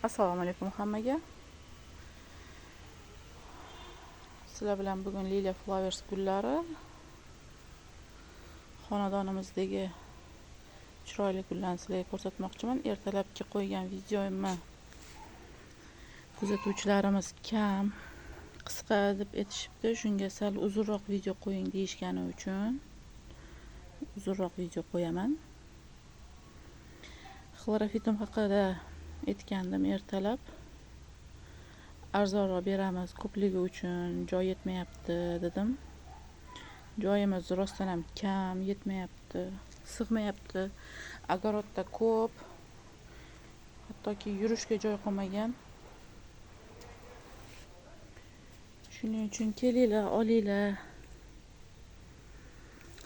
Assalomu alaykum hammaga. Sizlar bilan bugun Lilia Flowers gullari xonadonimizdagi chiroyli gullarni sizlarga ko'rsatmoqchiman. Ertalabki qo'ygan videomni kuzatuvchilarimiz kam, qisqa deb aytishibdi. Shunga sal uzunroq video qo'ying deyishgani uchun uzunroq video qo'yaman. Xlorofitum haqida aytgandim ertalab. Arzonroq beramiz, ko'pligi uchun joy yetmayapti dedim. Joyimiz rostdan ham kam, yetmayapti, sig'mayapti. Agorodda ko'p, hattoki yurishga joy qolmagan. Shuning uchun kelinglar, olinglar.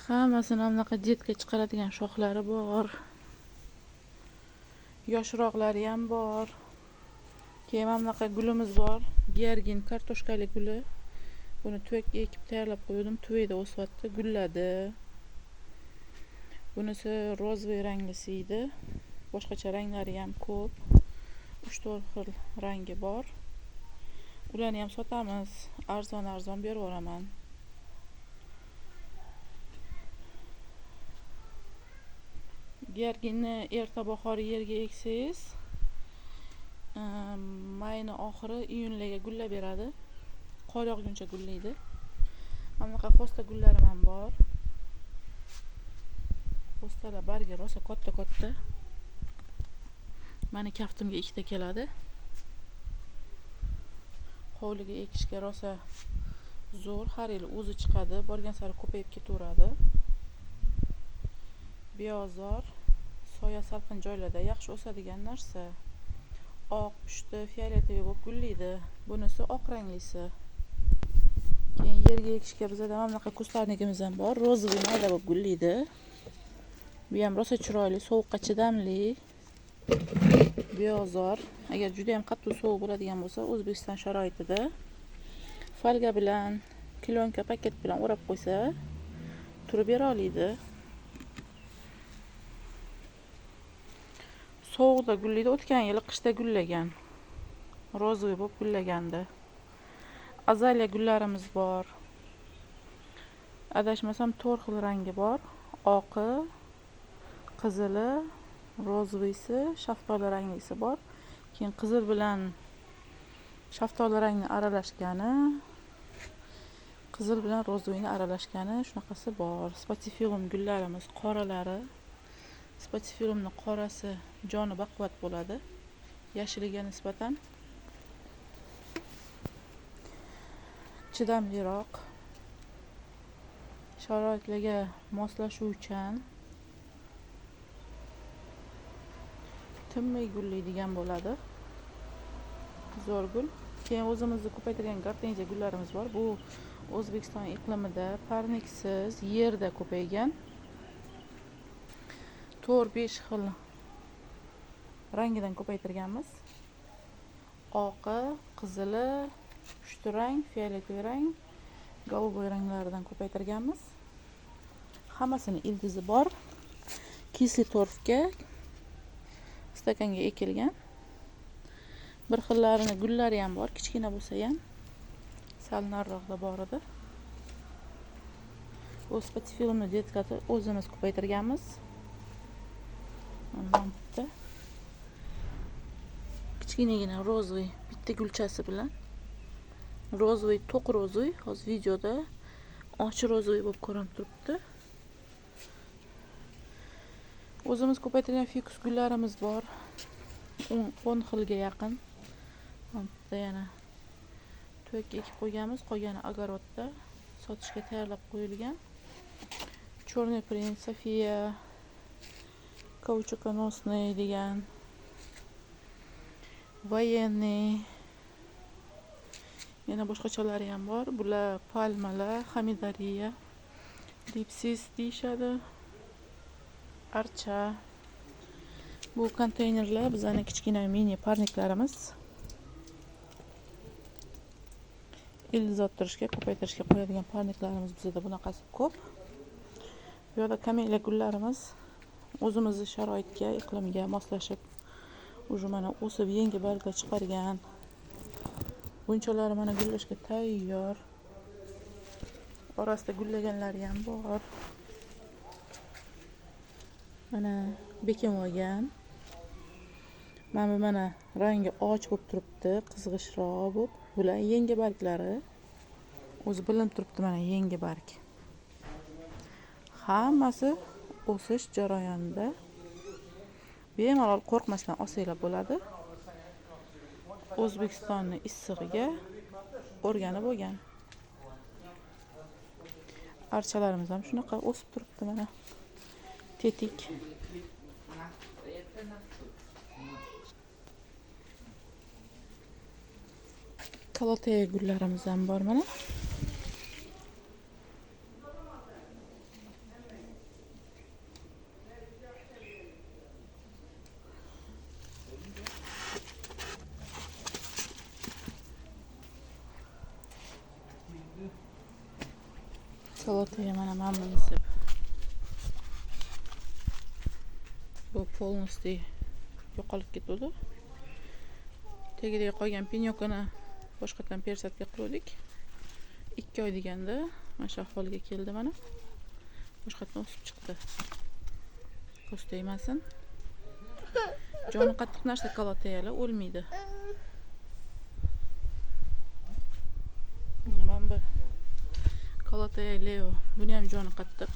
Hammasini anaqa detga chiqaradigan shoxlari bor. Yoshroqlari ham bor. Keyin mana bunaqa gulimiz bor. Gergin kartoshkali guli. Buni tuvakka ekib tayyorlab qo'ydim. Tuvakda o'syapti, gulladi. Bunisi rozvoy ranglisi edi. Boshqacha ranglari ham ko'p. 3-4 xil rangi bor. Ularni ham sotamiz. Arzon berib yuboraman. Gerginni erta bahor yerga eksangiz, mayning oxiri iyunlarga gullab beradi. Qor yog'guncha gullaydi. Mana bunaqa xo'sta gullarim ham bor. Xo'stalar bargi rosa katta. Mani kaftimga ikkita keladi. Hovliga ekishga rosa zo'r, har yil o'zi chiqadi, borgan sari ko'payib ketaveradi. Beozor, soya salqin joylarda yaxshi o'sadigan narsa. Oq, pushti, fioletoviy bo'lib gullaydi. Bunisi oq ranglisi. Keyin yerga ekishga bizda mana bunaqa kustlarnikimiz ham bor. Rozvoy mayda bo'lib gullaydi. Bu ham rosa chiroyli, sovuqqa chidamli. Beozor. Agar juda ham qattiq sovuq bo'ladigan bo'lsa, O'zbekiston sharoitida folga bilan, kilonka paket bilan o'rab qo'ysa, turib bera oladi. Sovuqda gullaydi, o'tgan yili qishda gullagan. Rozvoy bo'lib gullagandi. Azaliya gullarimiz bor. Adashmasam 4 xil rangi bor. Oqi, qizili, rozvoysi, shaftoli ranglisi bor. Keyin qizil bilan shaftoli rangni aralashgani, qizil bilan rozvoyni aralashgani shunaqasi bor. Spatifilum gullarimiz qoralari. Spatifilumni qorasi joni baquvvat bo'ladi. Yashiliga nisbatan chidamliroq, sharoitlarga moslashuvchan, tinmay gullaydigan bo'ladi. Zo'r gul. Keyin o'zimizni ko'paytirgan gortenziya gullarimiz bor. Bu O'zbekiston iqlimida parniksiz yerda ko'paygan. 4-5 xil rangidan ko'paytirganmiz. Oqi, qizili, pushti rang, fioletoviy rang, golubay ranglaridan ko'paytirganmiz. Hammasini ildizi bor. Kisli torfga stakanga ekilgan. Bir xillarini gullari ham bor, kichkina bo'lsa ham. Sal nariroqda bor edi. Bu spatifilumni detkasi o'zimiz ko'paytirganmiz. Mana bitta kichkinagina rozvoy bitta gulchasi bilan. Rozvoy, to'q rozvoy, hozir videoda ochiq rozvoy bo'lib ko'rinib turibdi. O'zimiz ko'paytirgan fikus gullarimiz bor. 10 xilga yaqin. Bitta yana tuvakka ekib qo'yganmiz, qolgani agorodda sotishga tayyorlab qo'yilgan. Черный принц, Sofiya, kauchukonosniy degan, военный. Yana boshqachalari ham bor. Bular palmalar, hamidariya, dipsis deyishadi. Archa. Bu konteynerlar bizning kichkina mini parniklarimiz. Ildiz orttirishga, ko'paytirishga qo'yadigan parniklarimiz bizda bunaqasi ko'p. Bu yerda kameliya gullarimiz o'zimizning sharoitga, iqlimga moslashib Уже mana o'sib yangi barglar chiqargan. Bunchalari mana gullashga tayyor. Orasida gullaganlari ham bor. Mana bekim olgan. Mana rangi och bo'lib turibdi, qizg'ishroq bo'lib. Bular yangi barglari. O'zi bilinib turibdi mana yangi barg. Hammasi o'sish jarayonida. Bemalol qo'rqmasdan olsanglar bo'ladi. O'zbekistonning issig'iga o'rganib olgan. Archalarimiz ham shunaqa o'sib turibdi mana. Tetik. Kaloteya gullarimiz ham bor mana. Kaloteya mana mamnunsiz. Bu полностью yo'qolib ketdi. Tagida qolgan pinyokini boshqatdan persatga qildik. 2 oy deganda mana shu ahvolga keldi mana. Boshqatdan o'sib chiqdi. Ko'z tegmasin. Joni qattiq narsa kaloteyalar o'lmaydi. Mana bu kaloteya Leo. Buni ham joni qattiq.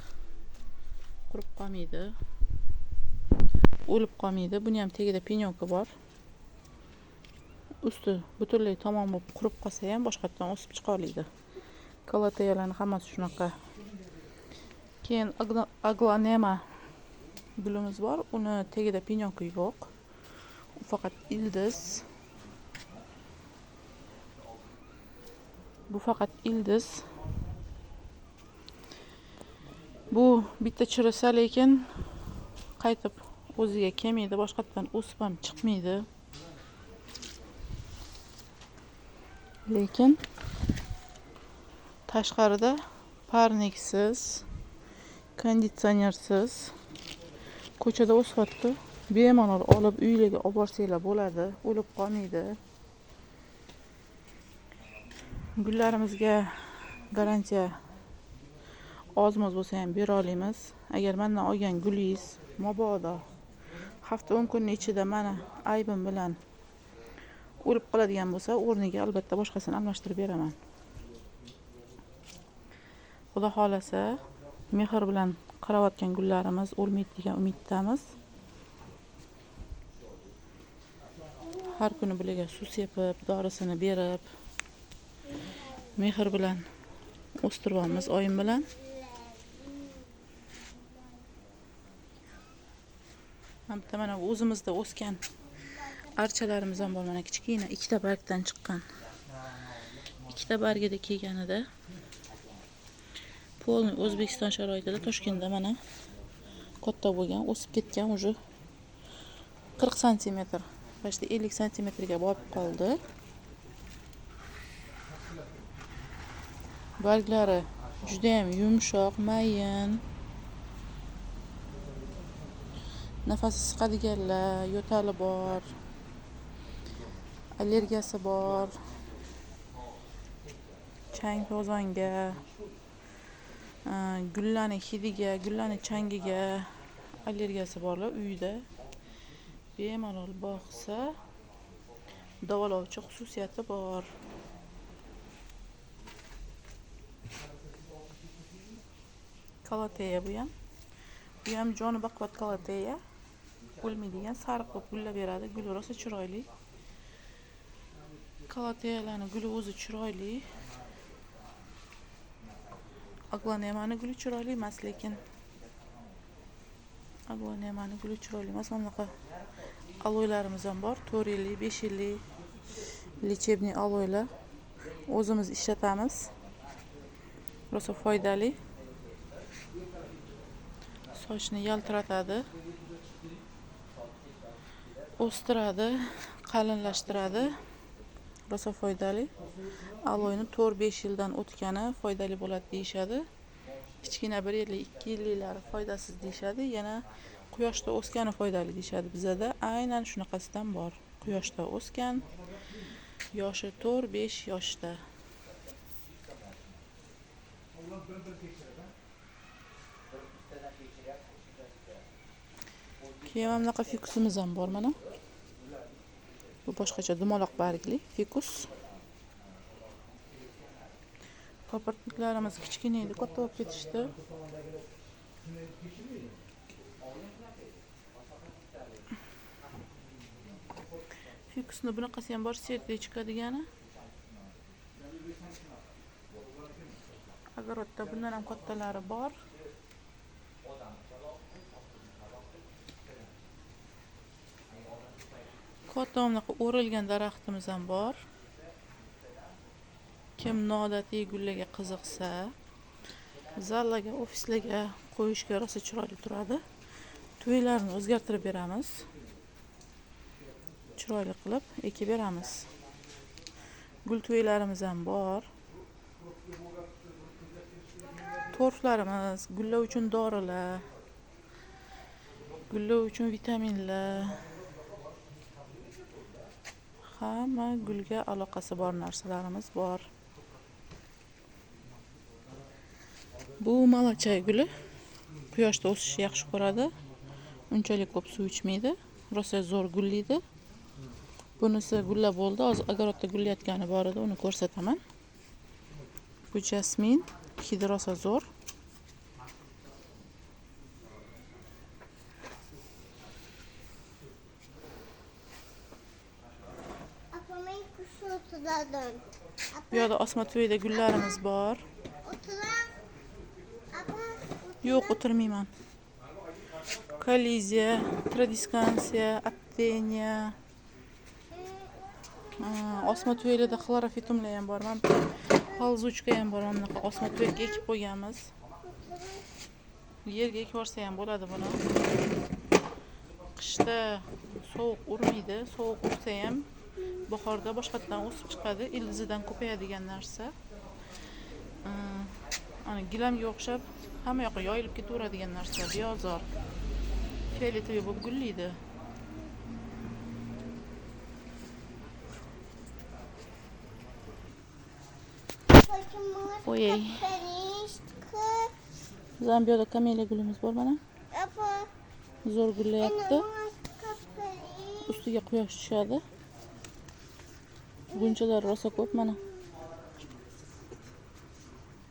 Qurib qolmaydi. O'lib qolmaydi. Buni ham tagida pinyoki bor. Usti butunlay tamom bo'lib qurib qolsa ham boshqatdan o'sib chiqa oladi. Kaloteyalarning hammasi shunaqa. Keyin aglanema gulimiz bor. Uni tagida pinyoki yo'q. U faqat ildiz. Bu faqat ildiz. Bu bitta chirisa, lekin qaytib o'ziga kelmaydi, boshqatdan o'sib ham chiqmaydi. Lekin tashqarida parniksiz, konditsionersiz ko'chada o'syapti. Bemalol olib uylarga olib borsanglar bo'ladi, o'lib qolmaydi. Gullarimizga garantiya ozmoz bo'lsa ham bera olamiz. Agar mendan olgan gulingiz mabodo hafta 10 kunning ichida mana aybim bilan o'lib qoladigan bo'lsa, o'rniga albatta boshqasini almashtirib beraman. Xudo xolasa, mehr bilan qarayotgan gullarimiz o'lmaydi degan umiddamiz. Har kuni bularga suv sepib, dorisini berib, mehr bilan o'stiramiz oyim bilan. Mana o'zimizda o'sgan archalarimiz ham bor. Mana kichkina ikkita bargdan chiqqan. Ikkita bargida kelganida polni O'zbekiston sharoitida Toshkentda mana katta bo'lgan, o'sib ketgan, уже 40 sm, почти 50 sm ga borib qoldi. Barglari juda ham yumshoq, mayin. Nafasi siqadiganlar, yo'tali bor, allergiyasi bor, chang to'zonga, gullaning hidiga, gullaning changiga allergiyasi borlar uyda bemalol boqsa davolovchi xususiyati bor. Kaloteya bu ham joni baquvvat kaloteya. O'lmaydigan, sariq bo'lib gulla beradi. Guli rosa chiroyli. Kaloteyalarning guli o'zi chiroyli. Aglanemaning guli chiroyli emas, lekin aglanemaning guli chiroyli emas. Mana bunaqa aloylarimiz ham bor. 4 yillik, 5 yillik lechebniy aloylar. O'zimiz ishlatamiz. Rosa foydali. Sochni yaltiratadi. O'stiradi, qalinlashtiradi. Rosa foydali. Aloyni 4-5 yildan o'tgani foydali bo'ladi deyshadi. Kichkina 1 yillik, 2 yilliklari foydasiz deyshadi. Yana Quyoshda o'sgani foydali deyishadi bizada. Aynan shunaqasidan bor. Quyoshda o'sgan, yoshi 4-5 yoshda. Keyin mana bunaqa fikusimiz ham bor mana. Bu boshqacha dumaloq bargli fikus. Paparniklarimiz kichkina edi, katta bo'lib ketishdi. Fikusni bunaqasi ham bor, sertechka degani. Огородda bundan ham kattalari bor. Katta bunaqa o'rilgan daraxtimiz ham bor. Kim noodatiy gullarga qiziqsa, zallarga, ofislarga qo'yishga rosa chiroyli turadi. To'ylarni o'zgartirib beramiz. Chiroyli qilib ekib beramiz. Gul to'ylarimiz ham bor. Torflarimiz, gullar uchun dorilar, gullar uchun vitaminlar. Hamma gulga aloqasi bor narsalarimiz bor. Bu malachay guli. Quyoshda o'sishni yaxshi ko'radi. Unchalik ko'p suv ichmaydi. Rosa zo'r gullaydi. Bunisi gullab bo'ldi. Hozir огородda gullayotgani bor edi, uni ko'rsataman. Bu jasmin, hidi rosa zo'r. Bu yerda osma to'yida gullarimiz bor. Yo'q, o'tirmayman. Koliziya, tradiskansiya, atteniya. Osma to'ylarda xlorofitumlar ham bor. Mana polzuchka ham bor. Mana osma to'yga ekib qo'yganmiz. Yerga ekib yuborsa ham bo'ladi buni. Qishda sovuq urmaydi. Sovuq ursa ham bahorda boshqatdan o'sib chiqadi. Ildizidan ko'payadigan narsa. Ana gilamga o'xshab hamma yoqqa yoyilib ketaveradigan narsa. Beozor. Fioletoviy bo'lib gullaydi. Oyey. Bizning bu yerda kameliya gulimiz bor mana. Zo'r gullayapti. Ustiga quyosh tushadi. Bunchalar rosa ko'p mana.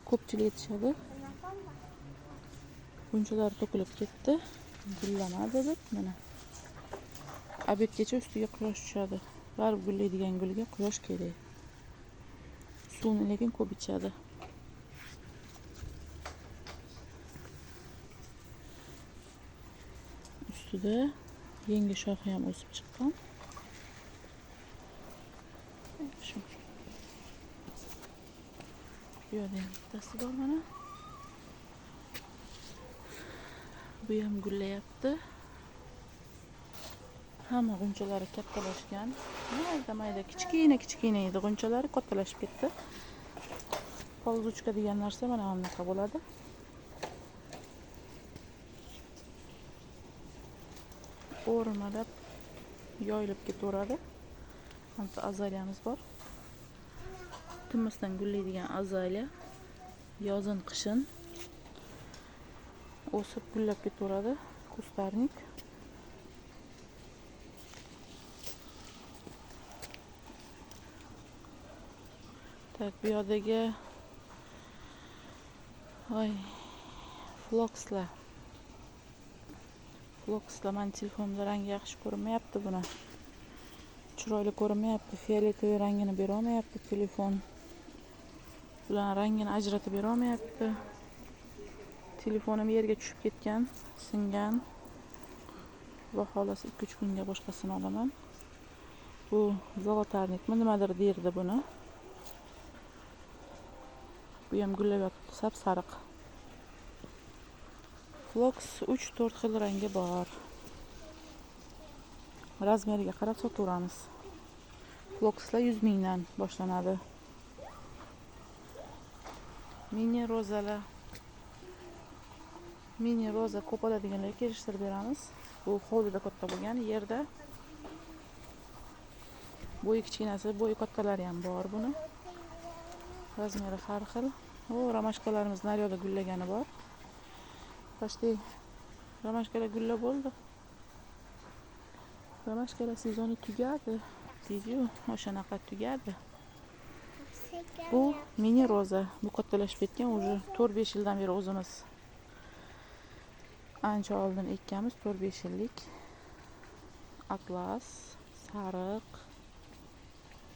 Ko'pchilik yetishadi. Bunchalar to'kilib ketdi. Gullamadi deb mana. Obedgacha ustiga quyosh tushadi. Baribir gullaydigan gulga quyosh kerak. Suvni lekin ko'p ichadi. Ustida yangi shoxi ham o'sib chiqqan. Shu. Bu yerda ham bittasi bor mana. Bu ham gullayapti. Hamma g'unchalari kattalashgan. Mayda kichkina edi, g'unchalari kattalashib ketdi. Polzuchka degan narsa mana bunaqa bo'ladi. O'rmalab yoyilib ketaveradi. Mana azaliyamiz bor. Tinmasdan gullaydigan azaliya. Yozin, qishin o'sib gullab ketaveradi. Kustarnik. Tak, bu yerdagi flokslar. Mana telefonda rangi yaxshi ko'rinmayapti buni. Chiroyli ko'rinmayapti. Fioletoviy rangini bera olmayapti telefon. Bular rangini ajratib bera olmayapti. Telefonim yerga tushib ketgan, singan. Va xolasi 2-3 kunga boshqasini olaman. Bu zolotarnikmi nimadir derdi buni. Bu ham gullab yotibdi, sap-sariq. Floks 3-4 xil rangi bor. Razmeriga qarab sotaveramiz. Flokslar 100 mingdan boshlanadi. Mini rozalar mini roza ko'p oladiganlarga kelishtirib beramiz. Bu hovlida katta bo'lgan, yerda bo'yi kichkinasi, bo'yi kattalari ham bor buni. Razmeri har xil. O, ramashkalarimiz naryoqda gullagani bor. Почти ramashkalar gullab bo'ldi. Ramashkalar sezoni tugadi. Deydi-yu, o'shanaqa tugadi. Bu mini roza. Bu kattalashib ketgan, уже 4-5 yildan beri o'zimiz ancha oldin ekkamiz, 4-5 yillik. Atlas, sariq,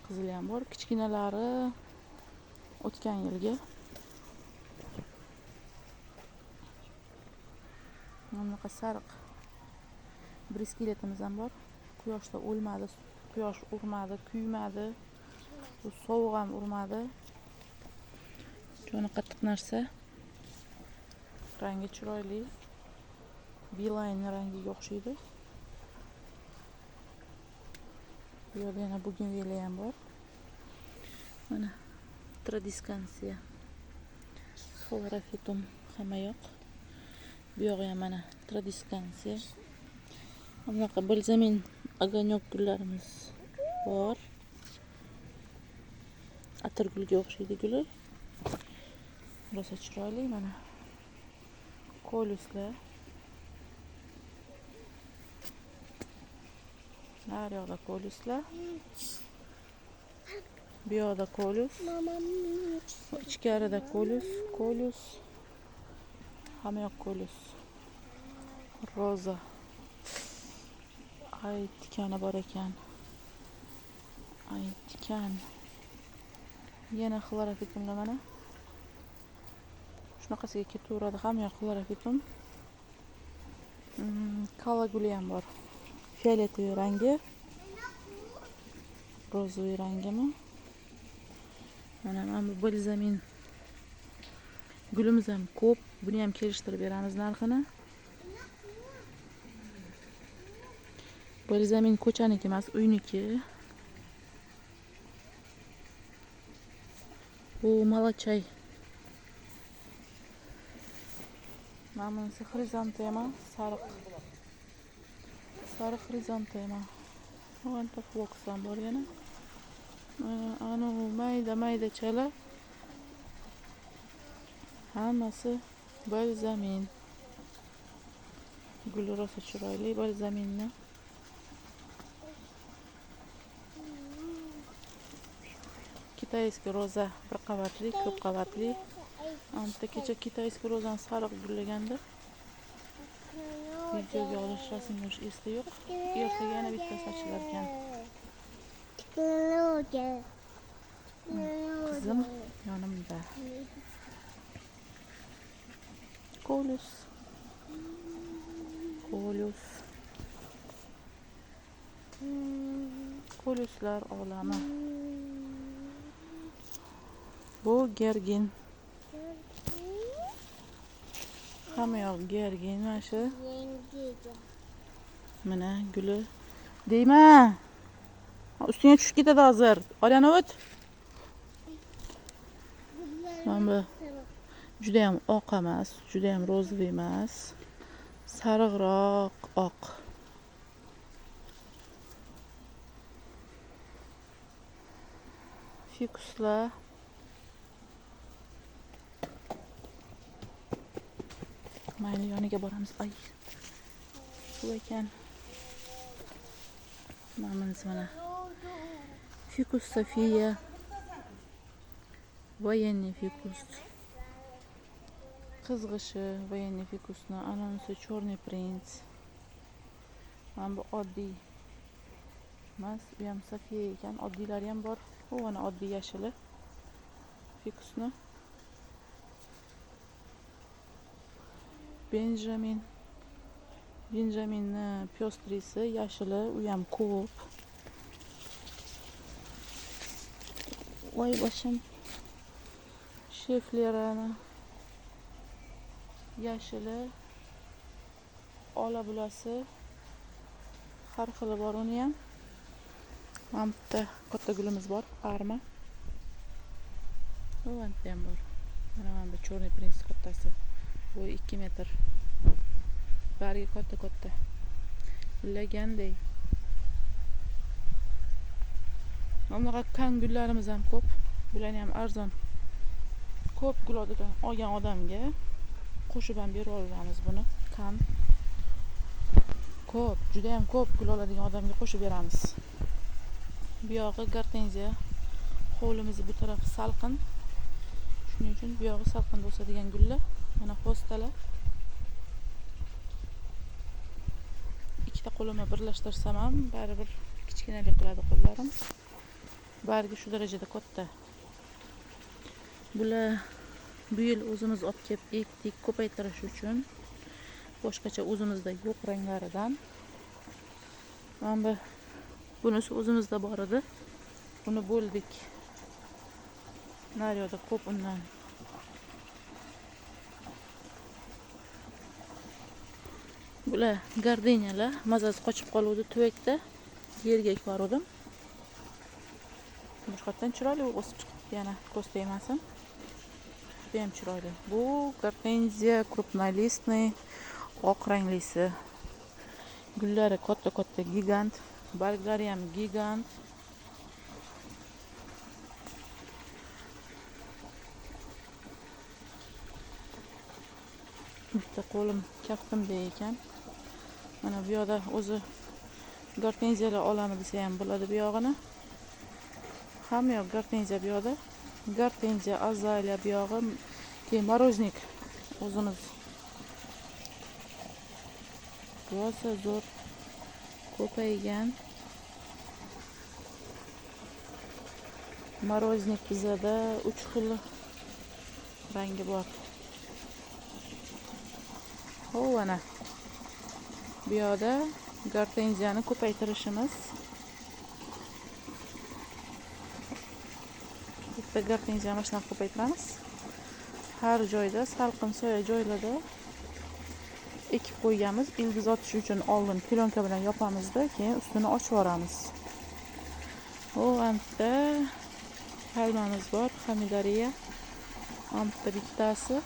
qizil ham bor. Kichkinalari o'tgan yilgi. Bunaqa sariq brisketimiz ham bor. Quyoshda o'lmadi, quyosh urmadi, kuymadi. Bu sovuq ham urmadi. Joni qattiq narsa. Rangi chiroyli. Beeline rangiga o'xshaydi. Bu yerda yana bugenviliya ham bor. Mana Tradescansia, Floraphytum hamma yoq. Bu yog'i ham mana Tradescansia. Bunaqa balzamin огонек gullarimiz bor. Atirgulga o'xshaydi guli. Rosa chiroyli mana. Koluslar. Naryoqda koluslar. Bu yoqda kolus. Ichkarida kolus. Hamma yoq kolus. Roza. Ay, tikani bor ekan. Ay, tikan. Yana xlorofittumlar mana. Shunaqasiga ketaveradi, hamma yoq xlorofittum. Kala guli ham bor. Fioletoviy rangi. Rozoviy rangimi? Mana bu balzamin. Gulimiz ham ko'p. Buni ham kelishtirib beramiz narxini. Balzamin ko'chaniki emas, uyniki. Bu malachay. Mana bunisi xrizantema, sariq. Sariq xrizantema. O'nta floks ham bor yana. Ana mayda chala. Hammasi balzamin. Guli rosa chiroyli balzaminni. Kitayskiy roza bir qavatli, ko'p qavatli. Anta kecha kitayskiy rozani sariq gullaganda. Videoga olish, rasm olish esda yo'q. Ertaga yana bittasi ochilar ekan. Qizim yonimda. Kolus. Koluslar olami. Bu gergin. Hamma yoq gergin mana shu. Mana guli. Deyma. Ustiga tushib ketadi hozir. Olani o't. Mana bu juda ham oq emas, juda ham rozvoy emas. Sariqroq oq. Fikuslar. Mayli yoniga boramiz. Ay. Suv ekan. Mana. Fikus Sofia. Военный fikus. Qizg'ishi военный fikusni, anonsi Черный принц. Mana bu oddiy emas, bu ham Sofia ekan. Oddiylari ham bor. Bu mana oddiy yashili fikusni. Benjaminni pyostrisi, yashili, u ham ko'p. Voy boshim. Sheflerani yashili, ola bulasi, har xili bor uni ham. Mana bitta katta gulimiz bor, arma. Bu ham bor. Mana bu Черный принц kattasi. Bu 2 metr. Bargi katta lagandek. Bunaqa kan gullarimiz ham ko'p. Bularni ham arzon. Ko'p gul olgan odamga qo'shib ham berib olamiz buni. Kan ko'p, juda ham ko'p gul oladigan odamga qo'shib beramiz. Bu yog'i gortenziya. Hovlimizni bu tarafi salqin. Shuning uchun bu yog'i salqinda o'sadigan gullar. Mana hostalar. Ikkita qo'limni birlashtirsam ham baribir kichkinalik qiladi qo'llarim. Bargi shu darajada katta. Bular bu yil o'zimiz olib kelib ekdik ko'paytirish uchun. Boshqacha o'zimizda yo'q ranglaridan. Mana bunisi o'zimizda bor edi. Buni bo'ldik. Naryoda ko'p undan. Bular gardeniyalar, mazasi qochib qoluvdi tuvakda. Yerga ekvordim. Boshqatdan chiroyli o'sib chiqibdi yana, ko'z tegmasin. Juda ham chiroyli. Bu gortenziya krupnolistniy oq ranglisi. Gullari katta gigant, barglari ham gigant. Bitta qo'lim kaftimda ekan. Mana bu yoqda o'zi gortenziyalar olami desa ham bo'ladi bu yog'ini. Hamma yoq gortenziya bu yoqda. Gortenziya, azaliya bu yog'i, keyin moroznik o'zimiz. Rosa zo'r ko'paygan. Moroznik bizada 3 xil rangi bor. Ana bu yoqda gortenziyani ko'paytirishimiz. Bitta gortenziyani mana shunaqa ko'paytiramiz. Har joyda salqin soya joylarda ekib qo'yganmiz. Ildiz otish uchun oldin plyonka bilan yopamizda, keyin ustini ochib yuboramiz. Anta palmamiz bor, hamidariya. Anta bittasi.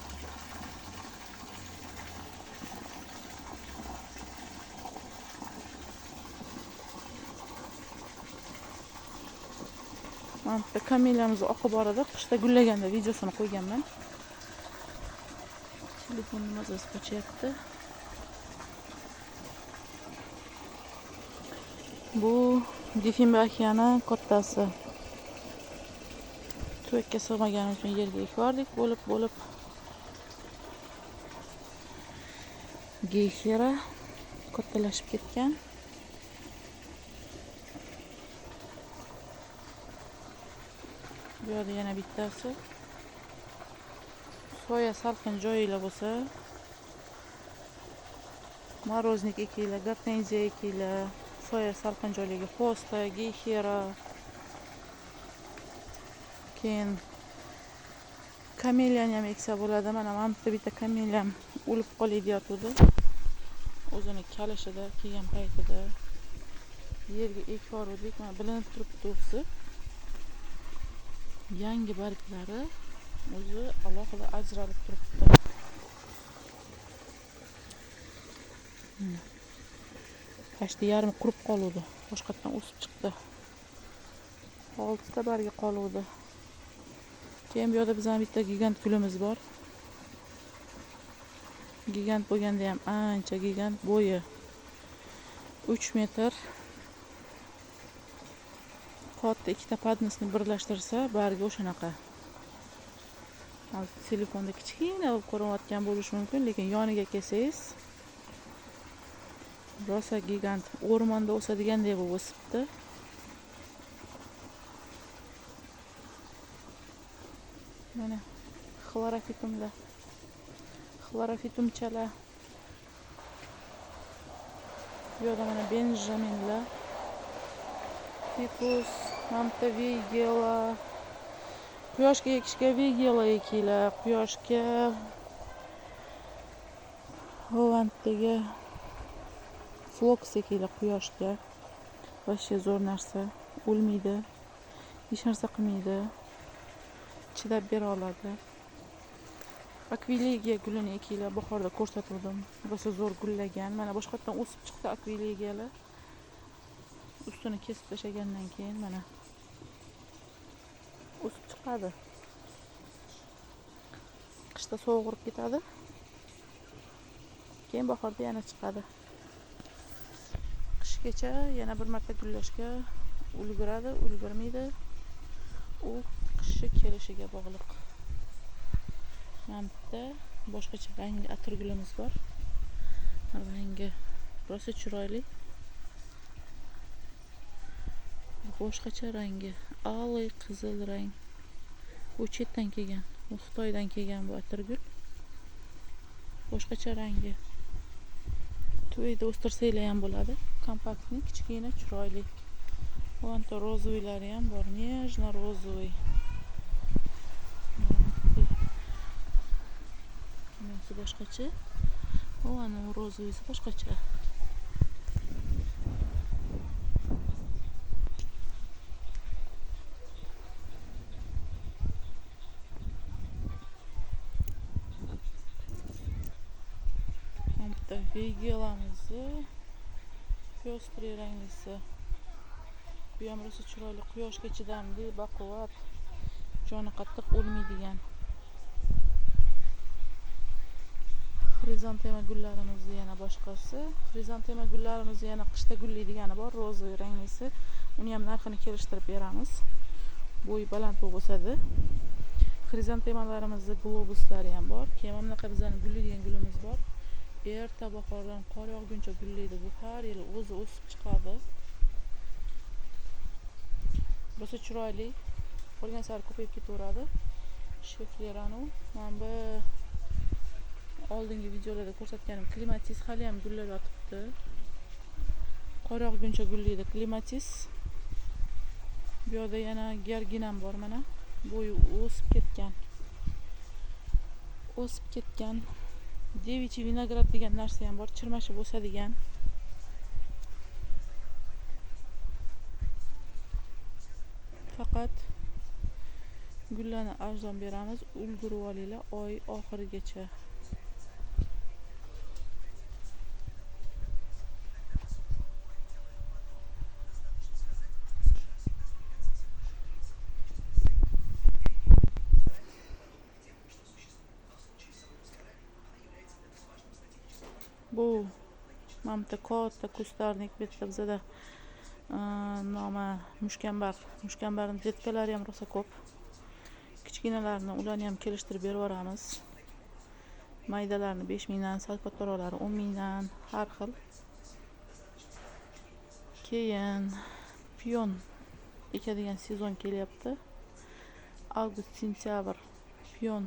Anta kamelyamiz oqib boradi. Qishda gullaganda videosini qo'yganman. Telefonning mazasi qochyapti. Bu Defenbachiyani kattasi. Tuvakka sig'magani uchun yerga ekvordik bo'lib. Geyxera kattalashib ketgan. Bu yerda yana bittasi. Soya salqin joylar bo'lsa, moroznik ekinglar, gortenziya ekinglar, soya salqin joylarga hosta, geyxera. Keyin kameliyani ham eksa bo'ladi. Mana bu bitta kameliyam o'lib qoldi deyotdi. O'zini kalishida kelgan paytida yerga ekvordik. Mana bilinib turibdi o'zi. Yangi barglari o'zi alohida ajralib turibdi. Qashda yarmi qurib qoluvdi. Boshqatdan o'sib chiqdi. 6 ta bargi qoluvdi. Keyin bu yerda bizning bitta gigant gulimiz bor. Gigant bo'lganda ham ancha gigant, bo'yi 3 metr. Katta ikkita padnisni birlashtirsa, bargi o'shanaqa. Hozir telefonda kichkina bo'lib ko'rinayotgan bo'lishi mumkin, lekin yoniga kelsangiz rosa gigant, o'rmonda o'sadigandek bo'lib o'sibdi. Mana xlorofitumlar. Xlorofitumchalar. Bu yerda mana benjaminlar. Ficus, Mantavigela. Quyoshga ekishga vigela ekinglar. Quyoshga Holandiyaga flox ekinglar quyoshga. Vashcha zo'r narsa, o'lmaydi. Hech narsa qilmaydi. Chidab bera oladi. Akviliga gulini ekinglar, bahorda ko'rsatdim. Rosa zo'r gullagan. Mana boshqa yerdan o'sib chiqdi akviligalar. Ustini kesib tashlagandan keyin mana o'sib chiqadi. Qishda sovug'urib ketadi. Keyin bahorda yana chiqadi. Qishgacha yana bir marta gullashga ulguradi, ulgurmaydi. U qishi kelishiga bog'liq. Mana bitta boshqacha rangli atirgulimiz bor. Rangi rosa chiroyli. Boshqacha rangi, oliy qizil rang. Bu chetdan kelgan, bu Xitoydan kelgan bu atirgul. Boshqacha rangi. To'yda o'stirsanglar ham bo'ladi. Kompaktni, kichkina, chiroyli. Vanta rozoviylari ham bor, nejna rozoviy. Bunisi boshqacha. O, ana rozoviysi boshqacha. Bitta vigelamizni pestri ranglisi. Bu ham rosa chiroyli, quyoshga chidamli, baquvvat, joni qattiq o'lmaydigan. Xrizantema gullarimizni yana boshqasi. Xrizantema gullarimizni yana qishda gullaydigani bor, rozoviy ranglisi. Uni ham narxini kelishtirib beramiz. Bo'yi baland bo'lib o'sadi. Xrizantemalarimizni globuslari ham bor. Keyin mana bunaqa bizning gullaydigan gulimiz bor. Erta bahordan qor yog'guncha gullaydi. Bu har yili o'zi o'sib chiqadi. Rosa chiroyli. Qolgan sari ko'payib ketaveradi. Shefleranu. Mana bu oldingi videolarda ko'rsatganim klimatis hali ham gullab yotibdi. Qor yog'guncha gullaydi klimatis. Bu yerda yana gerginam bor mana. Bo'yi o'sib ketgan. O'sib ketgan. Devichi vinograd degan narsa ham bor, chirmashib o'sadigan. Faqat gullarni arzon beramiz, ulgurib olinglar oy oxirigacha. Bu mamta katta kustarnik bitta bizada nomi mushkambarning detkalari ham rosa ko'p. Kichkinalarni ularni ham kelishtirib beramiz. Maydalarni 5 mingdan, salkattarolari 10 mingdan har xil. Keyin piyon ekadigan sezon kelyapti. Avgust, sentyabr piyon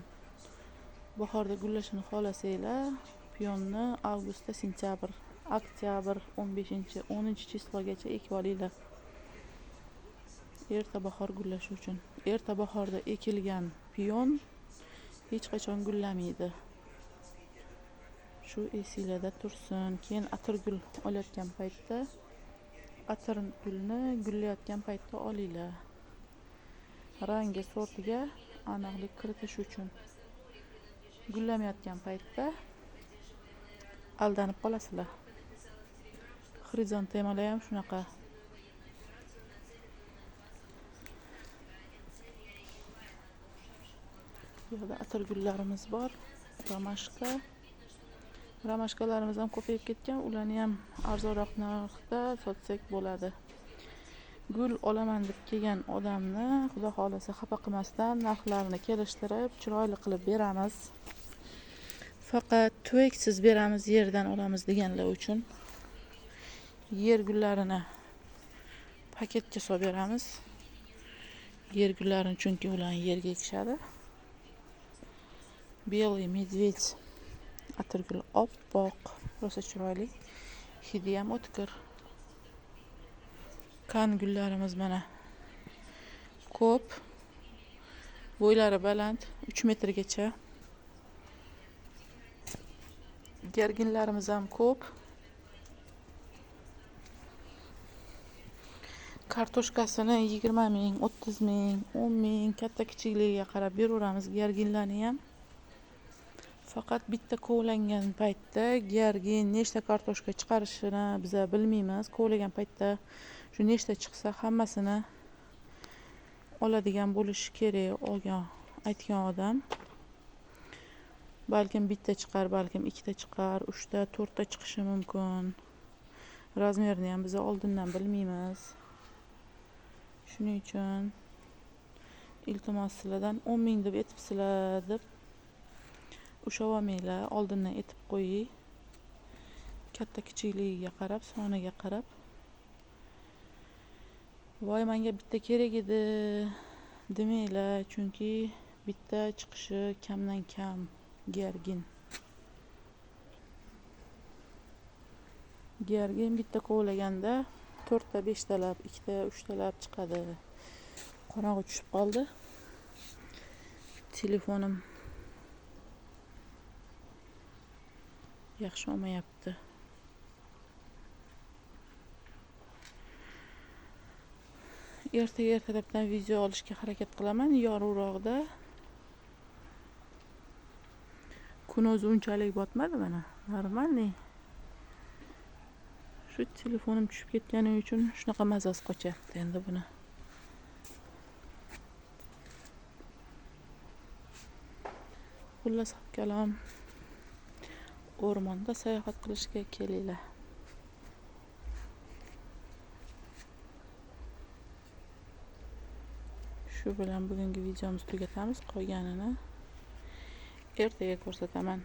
bahorda gullashini xohlasanglar, piyonni avgustda, sentyabr, oktyabr 15-10 chislogagacha ekib olinglar. Erta bahor gullashi uchun. Erta bahorda ekilgan piyon hech qachon gullamaydi. Shu esinglarda tursin. Keyin atirgul olayotgan paytda atirgulni gullayotgan paytda olinglar. Rangi sortiga aniqlik kiritish uchun. Gullamayotgan paytda aldanib qolasizlar. Xrizantemalar ham shunaqa. Bu yerda atirgullarimiz bor. Ramashkalarimiz ham ko'payib ketgan. Ularni ham arzonroq narxda sotsak bo'ladi. Gul olaman deb kelgan odamni xudo xolasa xafa qilmasdan narxlarini kelishtirib, chiroyli qilib beramiz. Faqat tuyaksiz beramiz, yerdan olamiz deganlar uchun yer gullarini paketga solib beramiz. Yer gullarini chunki ular yerga ekishadi. Белый медведь atirgul oppoq, rosa chiroyli, hidi ham o'tkir. Kan gullarimiz mana ko'p, bo'ylari baland, 3 metrgacha. Gerginlarimiz ham ko'p. Kartoshkasini 20 ming, 30 ming, 10 ming katta kichikligiga qarab beraveramiz gerginlarni ham. Faqat bitta kovlangan paytda gergin nechta kartoshka chiqarishini biz bilmaymiz. Kovlagan paytda shu nechta chiqsa hammasini oladigan bo'lishi kerak, olgan aytgan odam. Balkim bitta chiqar, balkim ikkita chiqar, 3 ta, 4 ta chiqishi mumkin. Razmerini ham biz oldindan bilmaymiz. Shuning uchun iltimos sizlardan 10 ming deb aytibsizlar deb ushavolmanglar, oldindan aytib qo'ying. Katta kichikligiga qarab, soniga qarab. Voy, menga bitta kerak edi demanglar, chunki bitta chiqishi kamdan kam gergin. Gergin bitta kovlaganda 4 ta, 5 talab, 2 ta, 3 talab chiqadi. Qorong'i tushib qoldi. Telefonim yaxshi olmayapti. Ertaga video olishga harakat qilaman, yorug'roqda. Kun o'zi unchalik botmadi mana, normalniy. Shu telefonim tushib ketgani uchun shunaqa mazasi qochyapti endi buni. Xullas kalom, o'rmonda sayohat qilishga kelinglar. Shu bilan bugungi videomizni tugatamiz. Qolganini ertaga ko'rsataman.